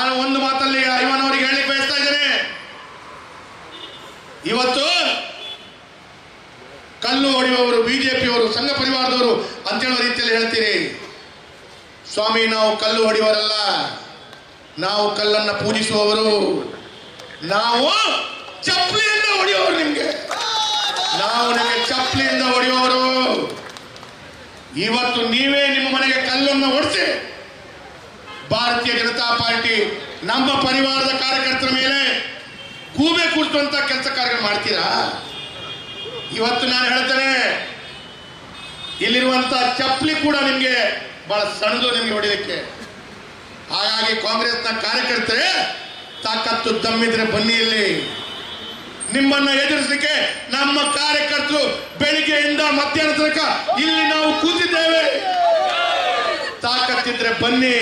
ನಾನು ಒಂದು ಮಾತಲ್ಲಿ ಐವನ್ ಅವರಿಗೆ ಹೇಳಲಿಕ್ಕೆ ಬಯಸ್ತಾ ಇದ್ದೇನೆ. ಇವತ್ತು ಕಲ್ಲು ಹೊಡೆಯುವವರು ಬಿಜೆಪಿಯವರು ಸಂಘ ಪರಿವಾರದವರು ಅಂತ ಹೇಳುವ ರೀತಿಯಲ್ಲಿ ಹೇಳ್ತೀರಿ. ಸ್ವಾಮಿ, ನಾವು ಕಲ್ಲು ಹೊಡೆಯುವವರಲ್ಲ, ನಾವು ಕಲ್ಲನ್ನ ಪೂಜಿಸುವವರು. ನಾವು ಚಪ್ಪಲಿಯಿಂದ ಹೊಡೆಯುವವರು. ನಾವು ನಿಮಗೆ ಚಪ್ಪಲಿಯಿಂದ ಹೊಡೆಯುವವರು. ಇವತ್ತು ನೀವೇ ನಿಮ್ಮ ಮನೆಗೆ ಕಲ್ಲನ್ನು ಹೊಡೆಸಿ ಭಾರತೀಯ ಜನತಾ ಪಾರ್ಟಿ ನಮ್ಮ ಪರಿವಾರದ ಕಾರ್ಯಕರ್ತರ ಮೇಲೆ ಗೂಬೆ ಕೂರಿಸುವಂತ ಕೆಲಸ ಕಾರ್ಯಗಳು ಮಾಡ್ತೀರಾ? ಇವತ್ತು ನಾನು ಹೇಳ್ತೇನೆ, ಇಲ್ಲಿರುವಂತ ಚಪ್ಪಲಿ ಕೂಡ ನಿಮ್ಗೆ ಬಹಳ ಸಣ್ಣದು ನಿಮ್ಗೆ ಹೊಡೆಯಲಿಕ್ಕೆ. ಹಾಗಾಗಿ ಕಾಂಗ್ರೆಸ್ನ ಕಾರ್ಯಕರ್ತರೇ ತಾಕತ್ತು ದಮ್ಮಿದ್ರೆ ಬನ್ನಿ. ಇಲ್ಲಿ ನಿಮ್ಮನ್ನ ಎದುರಿಸಲಿಕ್ಕೆ ನಮ್ಮ ಕಾರ್ಯಕರ್ತರು ಬೆಳಿಗ್ಗೆಯಿಂದ ಮಧ್ಯಾಹ್ನ ತನಕ ಇಲ್ಲಿ ನಾವು ಕೂತಿದ್ದೇವೆ. ತಾಕತ್ತಿದ್ರೆ ಬನ್ನಿ.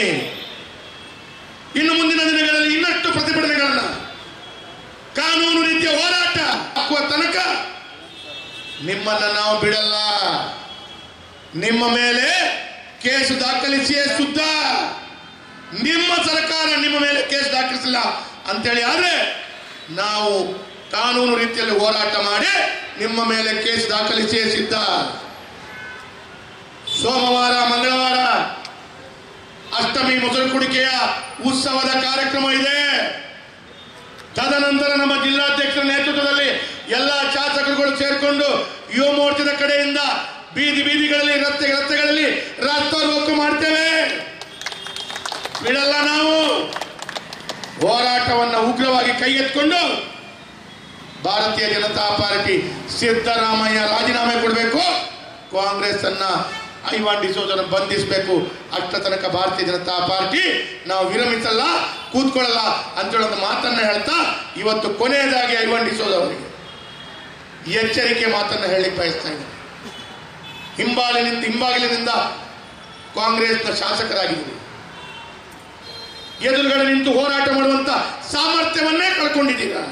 ಇನ್ನು ಮುಂದಿನ ದಿನಗಳಲ್ಲಿ ಇನ್ನಷ್ಟು ಪ್ರತಿಭಟನೆಗಳನ್ನ, ಕಾನೂನು ರೀತಿಯ ಹೋರಾಟ ಹಾಕುವ ತನಕ ನಿಮ್ಮನ್ನ ನಾವು ಬಿಡಲ್ಲ. ನಿಮ್ಮ ಮೇಲೆ ಕೇಸು ದಾಖಲಿಸಿಯೇ ಶುದ್ಧ. ನಿಮ್ಮ ಸರ್ಕಾರ ನಿಮ್ಮ ಮೇಲೆ ಕೇಸ್ ದಾಖಲಿಸಿಲ್ಲ ಅಂತೇಳಿ ಆದ್ರೆ ನಾವು ಕಾನೂನು ರೀತಿಯಲ್ಲಿ ಹೋರಾಟ ಮಾಡಿ ನಿಮ್ಮ ಮೇಲೆ ಕೇಸ್ ದಾಖಲಿಸಿಯೇ ಸಿದ್ಧ. ಸೋಮವಾರ ಮಂಗಳವಾರ ಅಷ್ಟಮಿ ಮೊಸರು ಕುಡಿಕೆಯ ಉತ್ಸವದ ಕಾರ್ಯಕ್ರಮ ಇದೆ. ತದನಂತರ ನಮ್ಮ ಜಿಲ್ಲಾಧ್ಯಕ್ಷರ ನೇತೃತ್ವದಲ್ಲಿ ಎಲ್ಲಾ ಶಾಸಕರುಗಳು ಸೇರಿಕೊಂಡು ಯುವ ಮೋರ್ಚಾದ ಕಡೆಯಿಂದ ಬೀದಿ ಬೀದಿಗಳಲ್ಲಿ ರಸ್ತೆಗಳಲ್ಲಿ ರಾಸ್ತಾ ರೋಕೋ ಮಾಡ್ತೇವೆ. ಬಿಡಲ್ಲ ನಾವು. ಹೋರಾಟವನ್ನು ಉಗ್ರವಾಗಿ ಕೈಗೆತ್ತಿಕೊಂಡು ಭಾರತೀಯ ಜನತಾ ಪಾರ್ಟಿ ಸಿದ್ದರಾಮಯ್ಯ ರಾಜೀನಾಮೆ ಕೊಡಬೇಕು, ಕಾಂಗ್ರೆಸ್ ಅನ್ನ ಐವಾನ್ ಡಿಸೋಜನ ಬಂಧಿಸಬೇಕು. ಅಷ್ಟ ತನಕ ಭಾರತೀಯ ಜನತಾ ಪಾರ್ಟಿ ನಾವು ವಿರಮಿಸಲ್ಲ, ಕೂತ್ಕೊಳ್ಳಲ್ಲ ಅಂತ ಹೇಳೋದು ಮಾತನ್ನ ಹೇಳ್ತಾ ಇವತ್ತು ಕೊನೆಯದಾಗಿ ಐವಾನ್ ಡಿಸೋಜ ಅವರಿಗೆ ಎಚ್ಚರಿಕೆ ಮಾತನ್ನ ಹೇಳಲಿಕ್ಕೆ ಬಯಸ್ತಾ ಇದ್ದಾರೆ. ಹಿಂಬಾಗಿಲಿನಿಂದ ಕಾಂಗ್ರೆಸ್ನ ಶಾಸಕರಾಗಿದ್ದಾರೆ. ಎದುರುಗಡೆ ನಿಂತು ಹೋರಾಟ ಮಾಡುವಂತ ಸಾಮರ್ಥ್ಯವನ್ನೇ ಕಳ್ಕೊಂಡಿದ್ದೀರಾ.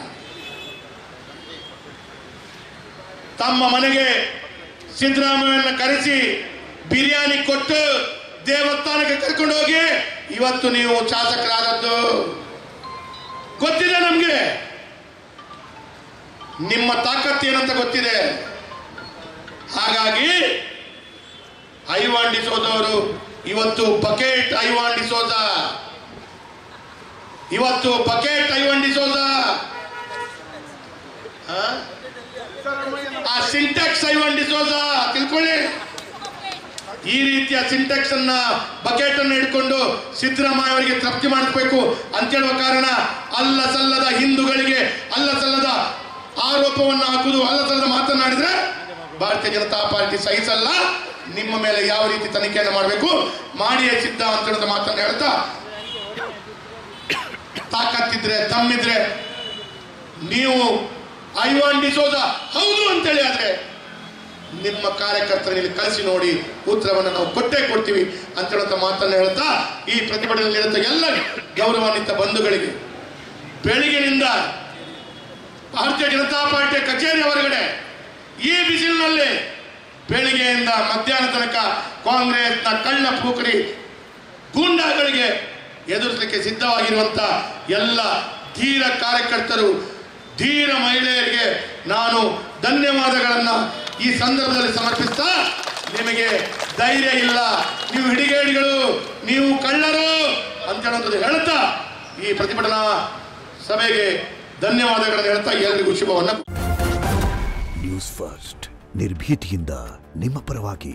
ತಮ್ಮ ಮನೆಗೆ ಸಿದ್ದರಾಮಯ್ಯನ ಕರೆಸಿ ಬಿರಿಯಾನಿ ಕೊಟ್ಟು ದೇವಸ್ಥಾನಕ್ಕೆ ಕರ್ಕೊಂಡು ಹೋಗಿ ಇವತ್ತು ನೀವು ಶಾಸಕರಾದದ್ದು ಗೊತ್ತಿದೆ ನಮ್ಗೆ. ನಿಮ್ಮ ತಾಕತ್ತು ಏನಂತ ಗೊತ್ತಿದೆ. ಹಾಗಾಗಿ ಐವಾನ್ ಡಿಸೋಜವರು ಇವತ್ತು ಬಕೆಟ್ ಐವಾನ್ ಡಿಸೋಜ, ಇವತ್ತು ಬಕೆಟ್ ಐವಾನ್ ಡಿಸೋಜ, ಆ ಸಿಂಟೆಕ್ಸ್ ಐವಾನ್ ಡಿಸೋಜ ತಿಳ್ಕೊಳ್ಳಿ. ಈ ರೀತಿಯ ಸಿಂಟೆಕ್ಸ್ ಅನ್ನ ಬಕೆಟ್ ಅನ್ನು ಹಿಡ್ಕೊಂಡು ಸಿದ್ದರಾಮಯ್ಯ ಅವರಿಗೆ ತೃಪ್ತಿ ಮಾಡಿಸಬೇಕು ಅಂತ ಹೇಳುವ ಕಾರಣ ಅಲ್ಲ ಸಲ್ಲದ ಹಿಂದೂಗಳಿಗೆ ಅಲ್ಲ ಸಲ್ಲದ ಆರೋಪವನ್ನು ಹಾಕುವುದು, ಅಲ್ಲ ಸಲ್ಲದ ಮಾತನಾಡಿದ್ರೆ ಭಾರತೀಯ ಜನತಾ ಪಾರ್ಟಿ ಸಹಿಸಲ್ಲ. ನಿಮ್ಮ ಮೇಲೆ ಯಾವ ರೀತಿ ತನಿಖೆಯನ್ನು ಮಾಡಬೇಕು ಮಾಡಿಯೇ ಸಿದ್ಧ ಅಂತ ಹೇಳೋದ ಮಾತನ್ನು ಹೇಳ್ತಾ, ತಾಕತ್ತಿದ್ರೆ ತಮ್ಮಿದ್ರೆ ನೀವು ಐವಾನ್ ಡಿಸೋಜ ಹೌದು ಅಂತೇಳಿ ಆದ್ರೆ ನಿಮ್ಮ ಕಾರ್ಯಕರ್ತರಲ್ಲಿ ಕಳಿಸಿ ನೋಡಿ, ಉತ್ತರವನ್ನು ನಾವು ಕೊಟ್ಟೇ ಕೊಡ್ತೀವಿ ಅಂತ ಹೇಳುವಂತ ಮಾತನ್ನು ಹೇಳ್ತಾ ಈ ಪ್ರತಿಭಟನೆಯಲ್ಲಿರುವಂತ ಎಲ್ಲ ಗೌರವಾನ್ವಿತ ಬಂಧುಗಳಿಗೆ ಬೆಳಿಗ್ಗೆನಿಂದ ಭಾರತೀಯ ಜನತಾ ಪಾರ್ಟಿಯ ಕಚೇರಿ ಹೊರಗಡೆ ಈ ಬಿಸಿಲಿನಲ್ಲಿ ಬೆಳಿಗ್ಗೆಯಿಂದ ಮಧ್ಯಾಹ್ನ ತನಕ ಕಾಂಗ್ರೆಸ್ನ ಕಳ್ಳ ಪೂಕರಿ ಗೂಂಡಾಗಳಿಗೆ ಎದುರಿಸಲಿಕ್ಕೆ ಸಿದ್ಧವಾಗಿರುವಂತ ಎಲ್ಲ ಧೀರ ಕಾರ್ಯಕರ್ತರು, ಧೀರ ಮಹಿಳೆಯರಿಗೆ ನಾನು ಧನ್ಯವಾದಗಳನ್ನ ಈ ಸಂದರ್ಭದಲ್ಲಿ ಸಮರ್ಪಿಸ್ತಾ, ನಿಮಗೆ ಧೈರ್ಯ ಇಲ್ಲ, ನೀವು ಹಿಡಿಗೇಡಿಗಳು, ನೀವು ಕಳ್ಳರು ಅಂತ ಹೇಳುವಂಥದ್ದು ಹೇಳ್ತಾ ಈ ಪ್ರತಿಭಟನಾ ಸಭೆಗೆ ಧನ್ಯವಾದಗಳನ್ನು ಹೇಳ್ತಾ ಎಲ್ಲರಿಗೂ ಶುಭವನ್ನ. ನ್ಯೂಸ್ ಫಸ್ಟ್ ನಿರ್ಭೀತಿಯಿಂದ ನಿಮ್ಮ ಪರವಾಗಿ.